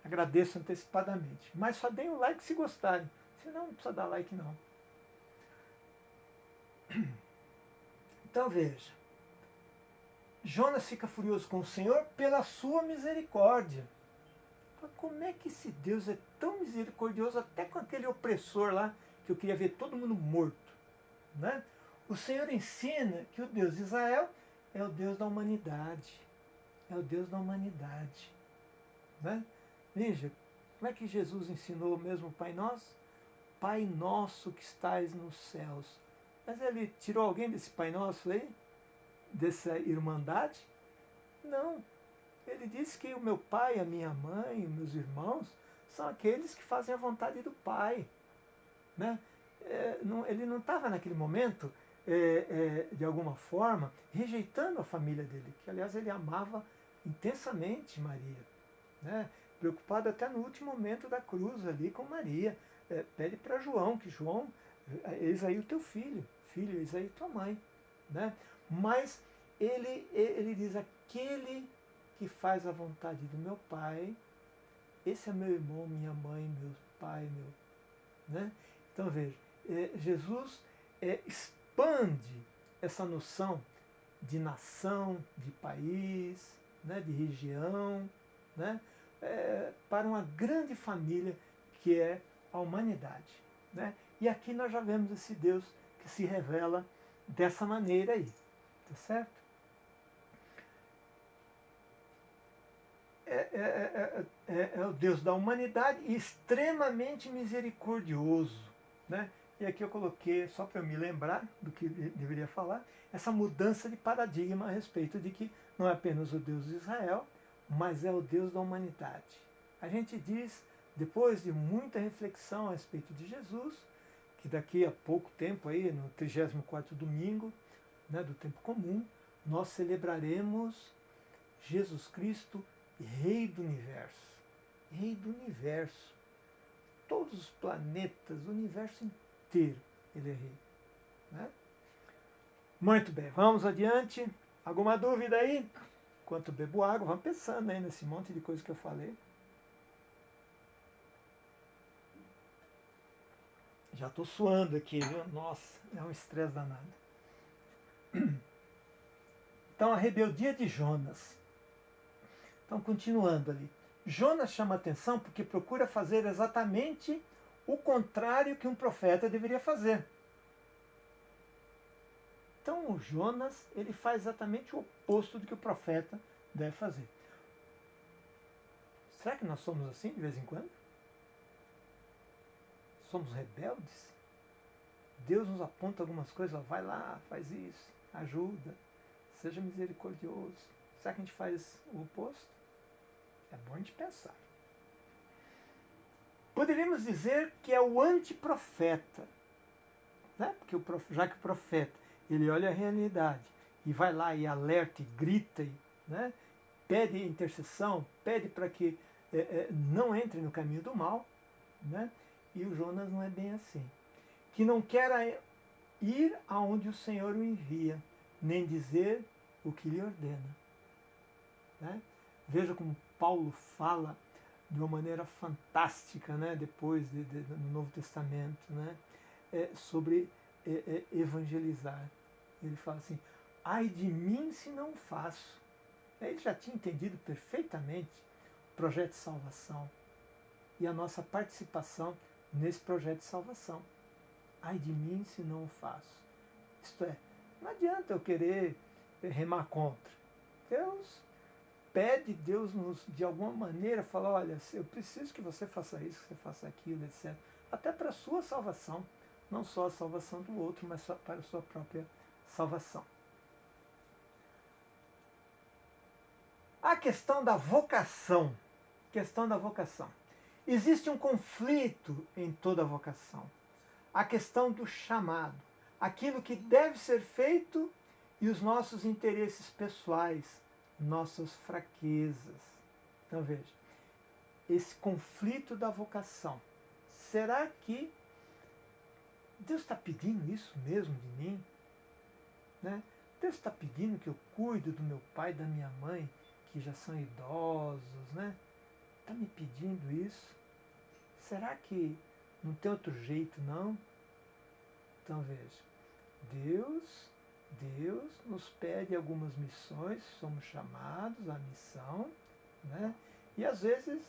Agradeço antecipadamente. Mas só deem um like se gostarem, senão não precisa dar like não. Então veja, Jonas fica furioso com o Senhor pela sua misericórdia. Como é que esse Deus é tão misericordioso até com aquele opressor lá que eu queria ver todo mundo morto, né? O Senhor ensina que o Deus de Israel é o Deus da humanidade. É o Deus da humanidade, né? Veja, como é que Jesus ensinou mesmo o Pai Nosso? Pai Nosso que estais nos céus. Mas ele tirou alguém desse Pai Nosso aí? Dessa irmandade? Não. Ele disse que o meu pai, a minha mãe, os meus irmãos são aqueles que fazem a vontade do Pai, né? Ele não estava naquele momento, de alguma forma, rejeitando a família dele, que aliás ele amava intensamente Maria, né? Preocupado até no último momento da cruz ali com Maria. Pede para João, que João, eis aí o teu filho, eis aí tua mãe, né? Mas ele diz, aquele que faz a vontade do meu Pai, esse é meu irmão, minha mãe, meu pai, né? Então veja, Jesus expande essa noção de nação, de país, né, de região, né, para uma grande família que é a humanidade, né? E aqui nós já vemos esse Deus que se revela dessa maneira aí, tá certo? É o Deus da humanidade e extremamente misericordioso, né? E aqui eu coloquei, só para eu me lembrar do que deveria falar, essa mudança de paradigma a respeito de que não é apenas o Deus de Israel, mas é o Deus da humanidade. A gente diz, depois de muita reflexão a respeito de Jesus, que daqui a pouco tempo, aí, no 34º domingo, né, do tempo comum, nós celebraremos Jesus Cristo, Rei do Universo. Rei do Universo. Todos os planetas, o universo inteiro, ele é rei. Né? Muito bem, vamos adiante. Alguma dúvida aí? Enquanto bebo água, vamos pensando aí nesse monte de coisa que eu falei. Já estou suando aqui, viu? Nossa, é um estresse danado. Então, a rebeldia de Jonas. Então, continuando ali. Jonas chama atenção porque procura fazer exatamente o contrário que um profeta deveria fazer. Então, o Jonas, ele faz exatamente o oposto do que o profeta deve fazer. Será que nós somos assim de vez em quando? Somos rebeldes? Deus nos aponta algumas coisas, ó, vai lá, faz isso, ajuda, seja misericordioso. Será que a gente faz o oposto? É bom a gente pensar. Poderíamos dizer que é o antiprofeta, né? Porque já que o profeta ele olha a realidade e vai lá e alerta e grita, né? Pede intercessão, pede para que não entre no caminho do mal, né? E o Jonas não é bem assim. Que não quer ir aonde o Senhor o envia, nem dizer o que lhe ordena. Né? Veja como Paulo fala de uma maneira fantástica, né? Depois no Novo Testamento, né? Sobre evangelizar. Ele fala assim, ai de mim se não faço. Ele já tinha entendido perfeitamente o projeto de salvação e a nossa participação nesse projeto de salvação. Ai de mim se não o faço. Isto é, não adianta eu querer remar contra. Deus pede, Deus nos, de alguma maneira, fala, olha, eu preciso que você faça isso, que você faça aquilo, etc. Até para a sua salvação. Não só a salvação do outro, mas para a sua própria salvação. A questão da vocação. Questão da vocação. Existe um conflito em toda vocação. A questão do chamado. Aquilo que deve ser feito e os nossos interesses pessoais, nossas fraquezas. Então veja, esse conflito da vocação. Será que Deus está pedindo isso mesmo de mim? Né? Deus está pedindo que eu cuide do meu pai e da minha mãe, que já são idosos, né? Está me pedindo isso? Será que não tem outro jeito, não? Então veja, Deus nos pede algumas missões, somos chamados à missão, né? E às vezes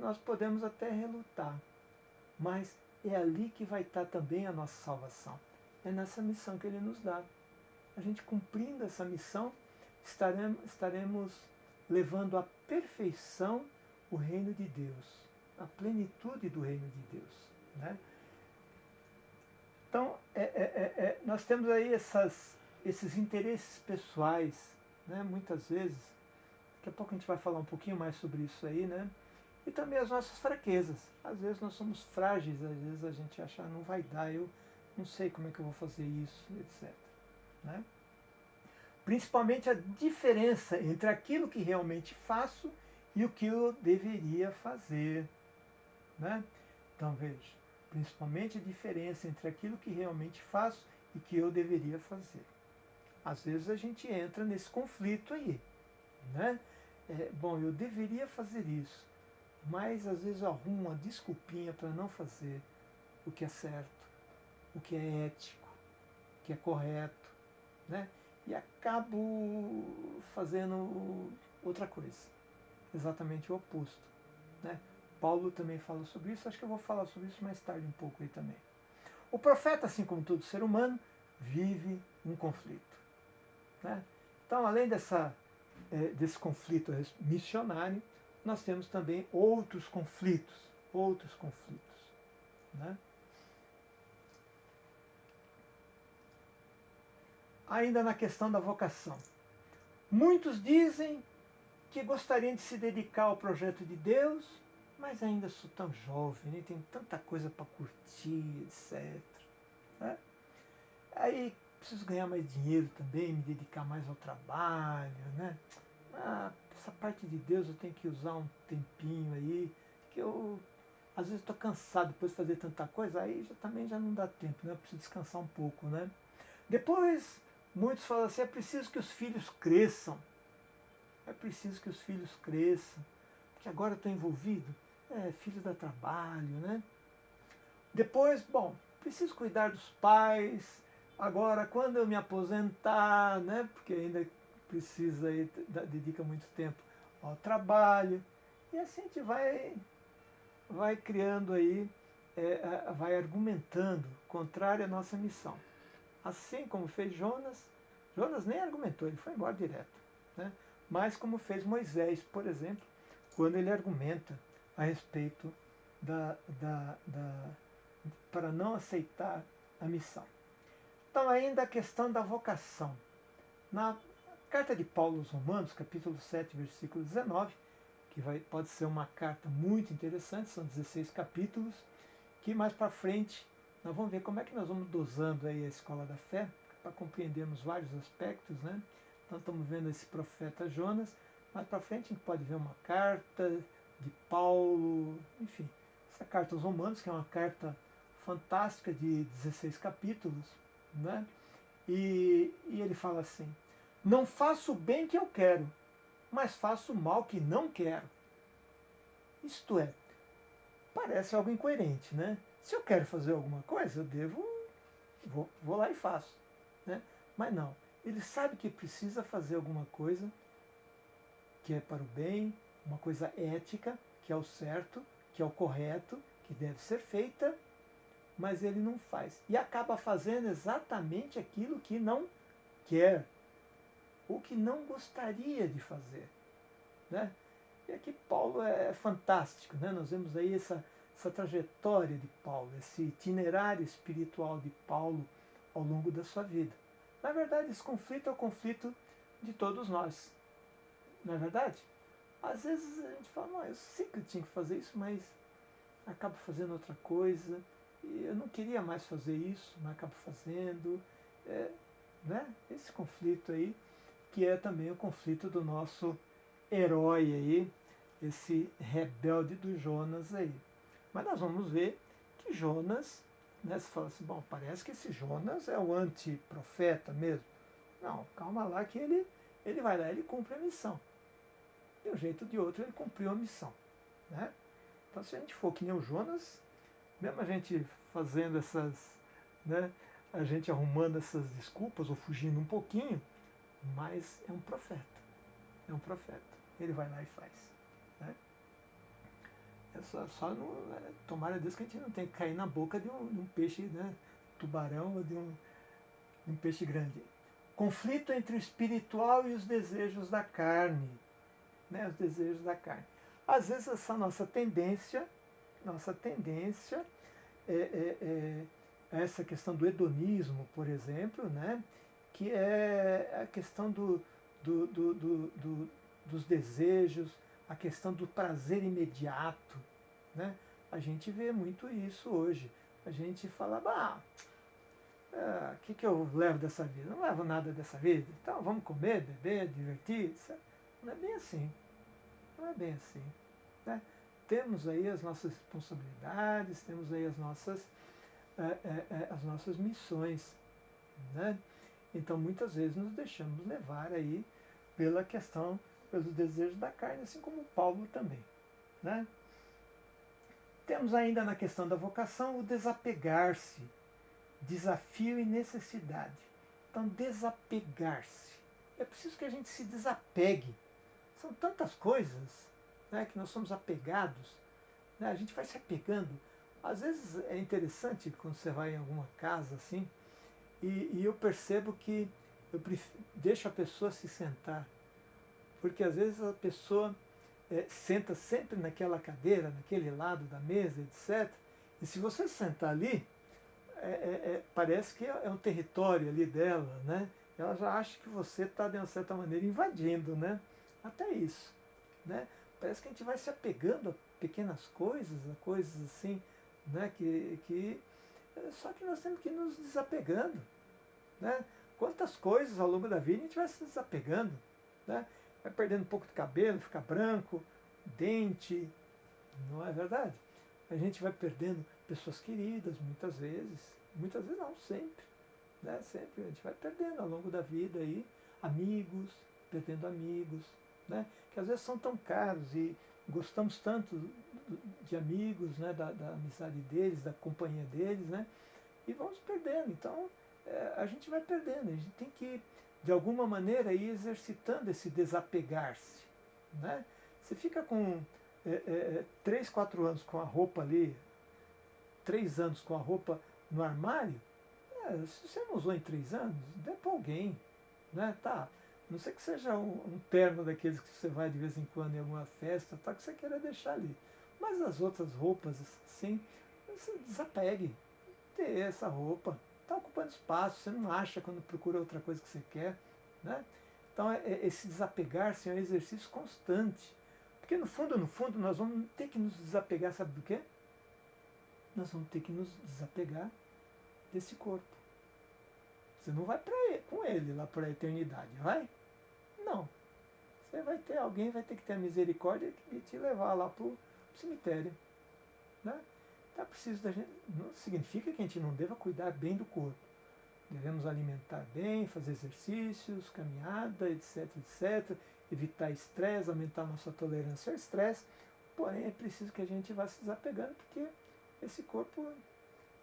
nós podemos até relutar, mas é ali que vai estar também a nossa salvação. É nessa missão que Ele nos dá. A gente cumprindo essa missão, estaremos levando à perfeição o reino de Deus, a plenitude do reino de Deus. Né? Então, nós temos aí esses interesses pessoais, né? Muitas vezes, daqui a pouco a gente vai falar um pouquinho mais sobre isso aí, né? E também as nossas fraquezas. Às vezes nós somos frágeis, às vezes a gente acha, não vai dar, eu não sei como é que eu vou fazer isso, etc. Né? Principalmente a diferença entre aquilo que realmente faço e o que eu deveria fazer. Né? Então veja, principalmente a diferença entre aquilo que realmente faço e que eu deveria fazer. Às vezes a gente entra nesse conflito aí. Né? Bom, eu deveria fazer isso, mas às vezes eu arrumo uma desculpinha para não fazer o que é certo, o que é ético, o que é correto, né? E acabo fazendo outra coisa, exatamente o oposto. Né? Paulo também fala sobre isso, acho que eu vou falar sobre isso mais tarde um pouco aí também. O profeta, assim como todo ser humano, vive um conflito. Né? Então, além desse conflito missionário, nós temos também outros conflitos. Né? ainda na questão da vocação. Muitos dizem que gostariam de se dedicar ao projeto de Deus, mas ainda sou tão jovem, né? Tenho tanta coisa para curtir, etc. Né? Aí preciso ganhar mais dinheiro também, me dedicar mais ao trabalho, né? Essa parte de Deus eu tenho que usar um tempinho aí, que eu às vezes estou cansado depois de fazer tanta coisa, aí também já não dá tempo, né? Eu preciso descansar um pouco, né? Depois, muitos falam assim, é preciso que os filhos cresçam. É preciso que os filhos cresçam, porque agora eu estou envolvido. Filho dá trabalho, né? Depois, bom, preciso cuidar dos pais. Agora, quando eu me aposentar, né? Porque ainda precisa aí, dedica muito tempo ao trabalho. E assim a gente vai criando aí, vai argumentando, contrário à nossa missão. Assim como fez Jonas, Jonas nem argumentou, ele foi embora direto. Né? Mas como fez Moisés, por exemplo, quando ele argumenta a respeito para não aceitar a missão. Então, ainda a questão da vocação. Na carta de Paulo aos Romanos, capítulo 7, versículo 19, que pode ser uma carta muito interessante, são 16 capítulos, que mais para frente nós vamos ver como é que nós vamos dosando aí a escola da fé, para compreendermos vários aspectos, né? Então estamos vendo esse profeta Jonas, mais para frente a gente pode ver uma carta de Paulo, enfim, essa carta aos Romanos, que é uma carta fantástica de 16 capítulos, né? E ele fala assim, não faço o bem que eu quero, mas faço o mal que não quero. Isto é, parece algo incoerente, né? Se eu quero fazer alguma coisa, vou lá e faço, né? Mas não, ele sabe que precisa fazer alguma coisa que é para o bem, uma coisa ética, que é o certo, que é o correto, que deve ser feita, mas ele não faz. E acaba fazendo exatamente aquilo que não quer, ou que não gostaria de fazer, né? E aqui Paulo é fantástico, né? Nós vemos aí essa trajetória de Paulo, esse itinerário espiritual de Paulo ao longo da sua vida. Na verdade, esse conflito é o conflito de todos nós. Não é verdade? Às vezes a gente fala, não, eu sei que eu tinha que fazer isso, mas acabo fazendo outra coisa, e eu não queria mais fazer isso, mas acabo fazendo. Né? Esse conflito aí, que é também o conflito do nosso herói aí, esse rebelde do Jonas aí. Mas nós vamos ver que Jonas, né, você fala assim, bom, parece que esse Jonas é o antiprofeta mesmo. Não, calma lá que ele vai lá, ele cumpre a missão. De um jeito ou de outro ele cumpriu a missão. Né? Então se a gente for que nem o Jonas, mesmo a gente fazendo essas, né, a gente arrumando essas desculpas ou fugindo um pouquinho, mas é um profeta. É um profeta. Ele vai lá e faz. Né? Só não, tomara a Deus que a gente não tenha que cair na boca de um peixe, né, tubarão ou de um peixe grande. Conflito entre o espiritual e os desejos da carne. Né, os desejos da carne. Às vezes essa nossa tendência é essa questão do hedonismo, por exemplo, né, que é a questão dos desejos, a questão do prazer imediato. Né? A gente vê muito isso hoje. A gente fala, o que eu levo dessa vida? Não levo nada dessa vida. Então vamos comer, beber, divertir. Não é bem assim. Não é bem assim. Né? Temos aí as nossas responsabilidades, temos aí as nossas missões. Né? Então muitas vezes nos deixamos levar aí pela questão, pelos desejos da carne, assim como Paulo também. Né? Temos ainda na questão da vocação o desapegar-se, desafio e necessidade. Então desapegar-se. É preciso que a gente se desapegue. São tantas coisas, né, que nós somos apegados, né, a gente vai se apegando. Às vezes é interessante quando você vai em alguma casa assim, e eu percebo que eu deixo a pessoa se sentar, porque às vezes a pessoa senta sempre naquela cadeira, naquele lado da mesa, etc. E se você sentar ali, parece que é um território ali dela, né? ela já acha que você está, de uma certa maneira, invadindo, né? Até isso, né? Parece que a gente vai se apegando a pequenas coisas, a coisas assim, né? Só que nós temos que ir nos desapegando, né? Quantas coisas ao longo da vida a gente vai se desapegando, né? Vai perdendo um pouco de cabelo, fica branco, dente, não é verdade? A gente vai perdendo pessoas queridas muitas vezes não, sempre, né? Sempre a gente vai perdendo ao longo da vida aí, amigos, perdendo amigos, né? Que às vezes são tão caros e gostamos tanto de amigos, né? Da amizade deles, da companhia deles, né? E vamos perdendo. Então a gente vai perdendo, a gente tem que, de alguma maneira, ir exercitando esse desapegar-se, né? Você fica com 3, 4 anos com a roupa ali, 3 anos com a roupa no armário, se você não usou em 3 anos, dê para alguém, né? Tá. Não sei que seja um terno daqueles que você vai de vez em quando em alguma festa, tá, que você queira deixar ali. Mas as outras roupas, assim, você desapegue. Ter essa roupa. Está ocupando espaço, você não acha quando procura outra coisa que você quer, né? Então esse desapegar-se é um exercício constante. Porque no fundo, nós vamos ter que nos desapegar, sabe do quê? Nós vamos ter que nos desapegar desse corpo. Você não vai com ele lá para a eternidade, vai? Não. Você vai ter, alguém vai ter que ter a misericórdia de te levar lá para o cemitério, né? Então é preciso da gente, não significa que a gente não deva cuidar bem do corpo. Devemos alimentar bem, fazer exercícios, caminhada, etc, etc, evitar estresse, aumentar nossa tolerância ao estresse, porém é preciso que a gente vá se desapegando, porque esse corpo,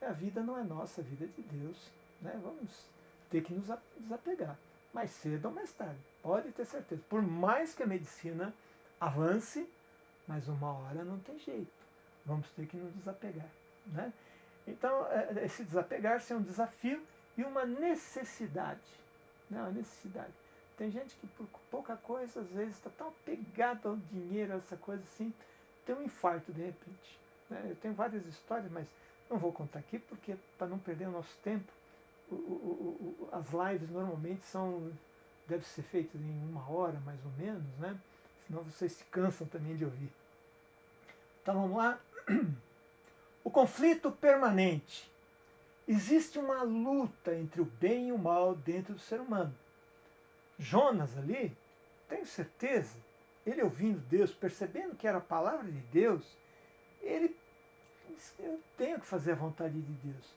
a vida não é nossa, a vida é de Deus, né? Vamos ter que nos desapegar, mais cedo ou mais tarde, pode ter certeza. Por mais que a medicina avance, mas uma hora não tem jeito, vamos ter que nos desapegar, né? Então, esse desapegar-se é um desafio e uma necessidade, né? Uma necessidade. Tem gente que por pouca coisa, às vezes, está tão apegado ao dinheiro, essa coisa assim, tem um infarto de repente, né? Eu tenho várias histórias, mas não vou contar aqui, porque para não perder o nosso tempo, as lives normalmente devem ser feitas em 1 hora, mais ou menos, né? Senão vocês se cansam também de ouvir. Então vamos lá. O conflito permanente. Existe uma luta entre o bem e o mal dentro do ser humano. Jonas ali, tenho certeza, ele ouvindo Deus, percebendo que era a palavra de Deus, ele disse, eu tenho que fazer a vontade de Deus.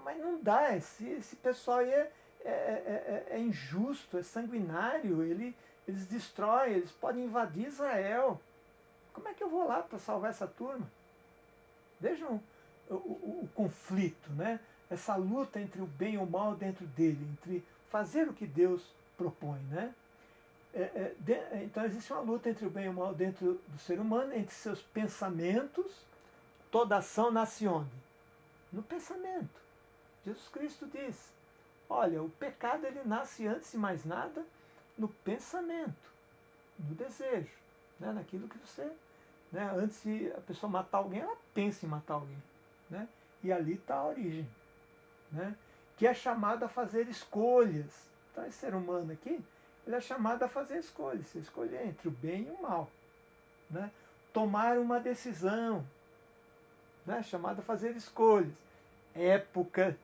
Mas não dá, esse pessoal aí é injusto, é sanguinário, eles destroem, eles podem invadir Israel. Como é que eu vou lá para salvar essa turma? Vejam o conflito, né? Essa luta entre o bem e o mal dentro dele, entre fazer o que Deus propõe, né? Então existe uma luta entre o bem e o mal dentro do ser humano, entre seus pensamentos. Toda ação nasce onde? No pensamento. Jesus Cristo diz, olha, o pecado ele nasce antes de mais nada no pensamento, no desejo, né? Naquilo que você... Né? Antes de a pessoa matar alguém, ela pensa em matar alguém, né? E ali está a origem, né? Que é chamado a fazer escolhas. Então esse ser humano aqui, ele é chamado a fazer escolhas, se escolher entre o bem e o mal, né? Tomar uma decisão, né? Chamado a fazer escolhas. Época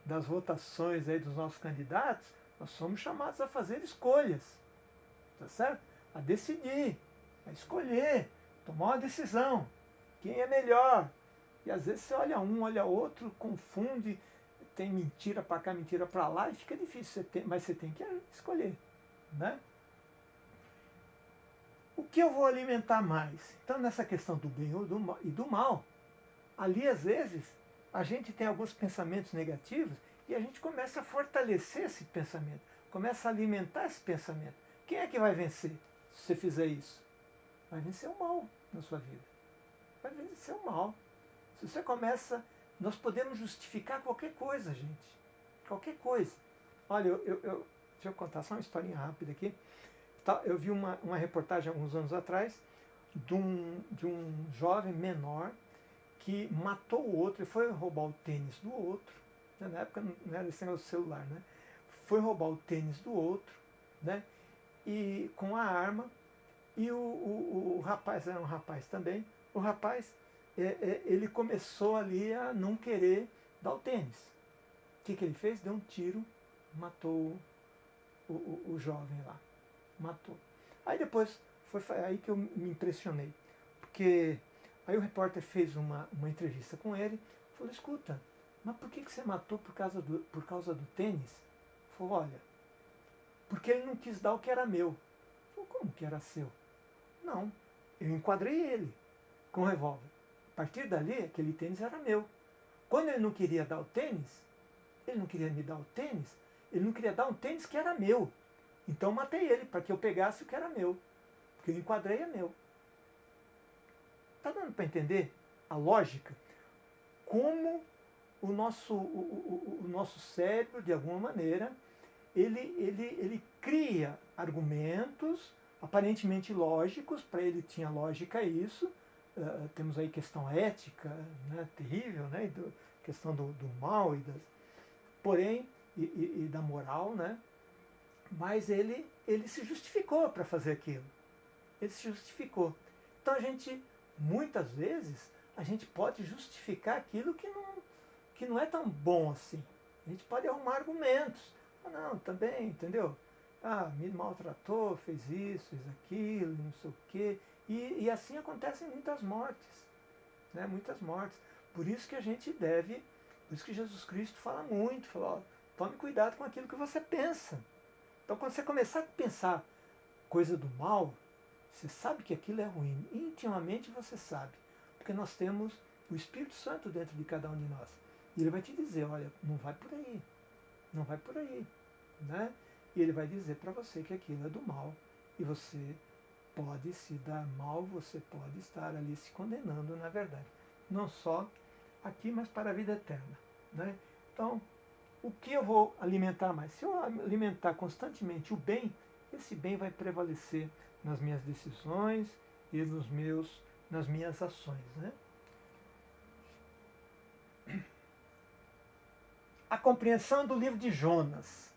das votações aí dos nossos candidatos, nós somos chamados a fazer escolhas, tá certo? A decidir, a escolher, tomar uma decisão, quem é melhor. E às vezes você olha um, olha outro, confunde, tem mentira para cá, mentira para lá, e fica difícil, mas você tem que escolher, né? O que eu vou alimentar mais? Então nessa questão do bem e do mal, ali às vezes a gente tem alguns pensamentos negativos e a gente começa a fortalecer esse pensamento, começa a alimentar esse pensamento. Quem é que vai vencer se você fizer isso? Vai vencer o mal na sua vida. Vai vencer o mal. Se você começa... Nós podemos justificar qualquer coisa, gente. Qualquer coisa. Olha, deixa eu contar só uma historinha rápida aqui. Eu vi uma reportagem alguns anos atrás de um jovem menor que matou o outro e foi roubar o tênis do outro, Na época não era esse negócio do celular, né? Foi roubar o tênis do outro, né? E com a arma, e o rapaz era um rapaz também, o rapaz, ele começou ali a não querer dar o tênis. O que ele fez? Deu um tiro, matou o jovem lá, matou. Aí depois, foi aí que eu me impressionei, porque aí o repórter fez uma entrevista com ele, falou, escuta, mas por que você matou por causa do tênis? Ele falou, olha, porque ele não quis dar o que era meu. Eu falei, como que era seu? Não, eu enquadrei ele com o revólver. A partir dali, aquele tênis era meu. Quando ele não queria dar o tênis, ele não queria me dar o tênis, ele não queria dar um tênis que era meu. Então eu matei ele, para que eu pegasse o que era meu. Porque eu enquadrei é meu. Está dando para entender a lógica? Como o nosso cérebro, de alguma maneira, ele cria argumentos aparentemente lógicos, para ele tinha lógica isso, temos aí questão ética, né, terrível, né, questão do mal, porém, e da moral, né, mas ele se justificou para fazer aquilo, ele se justificou. Então a gente, muitas vezes, a gente pode justificar aquilo que não é tão bom assim. A gente pode arrumar argumentos. Ah, não, também, entendeu? Ah, me maltratou, fez isso, fez aquilo, não sei o quê. E assim acontecem muitas mortes. Né? Muitas mortes. Por isso que a gente deve, por isso que Jesus Cristo fala muito, fala, ó, tome cuidado com aquilo que você pensa. Então quando você começar a pensar coisa do mal, você sabe que aquilo é ruim. Intimamente você sabe. Porque nós temos o Espírito Santo dentro de cada um de nós. E ele vai te dizer, olha, não vai por aí. Não vai por aí. Né? E ele vai dizer para você que aquilo é do mal. E você pode se dar mal, você pode estar ali se condenando, na verdade. Não só aqui, mas para a vida eterna. Né? Então, o que eu vou alimentar mais? Se eu alimentar constantemente o bem, esse bem vai prevalecer nas minhas decisões e nas minhas ações. Né? A compreensão do livro de Jonas.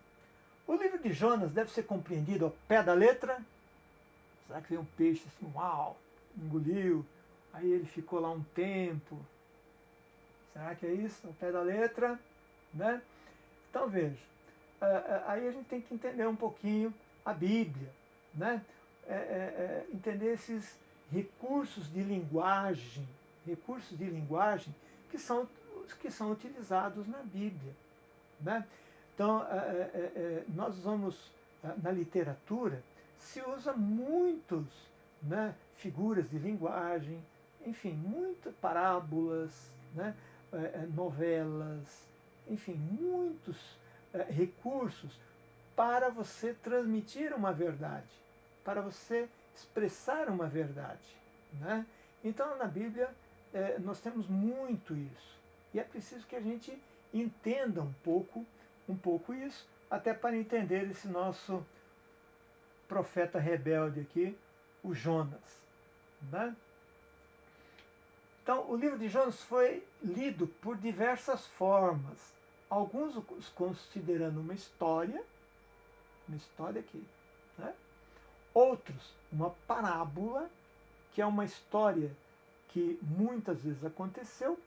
O livro de Jonas deve ser compreendido ao pé da letra. Será que veio um peixe assim, uau, engoliu, aí ele ficou lá um tempo? Será que é isso, ao pé da letra? Né? Então veja, aí a gente tem que entender um pouquinho a Bíblia, né? Entender esses recursos de linguagem que são utilizados na Bíblia. Né? Então, nós vamos, na literatura, se usa muitos, né, figuras de linguagem, enfim, muitas parábolas, né, novelas, enfim, muitos recursos para você transmitir uma verdade, para você expressar uma verdade. Né? Então, na Bíblia, nós temos muito isso. E é preciso que a gente entenda um pouco isso, até para entender esse nosso profeta rebelde aqui, o Jonas. Né? Então, o livro de Jonas foi lido por diversas formas. Alguns os considerando uma história aqui. Né? Outros, uma parábola, que é uma história que muitas vezes aconteceu,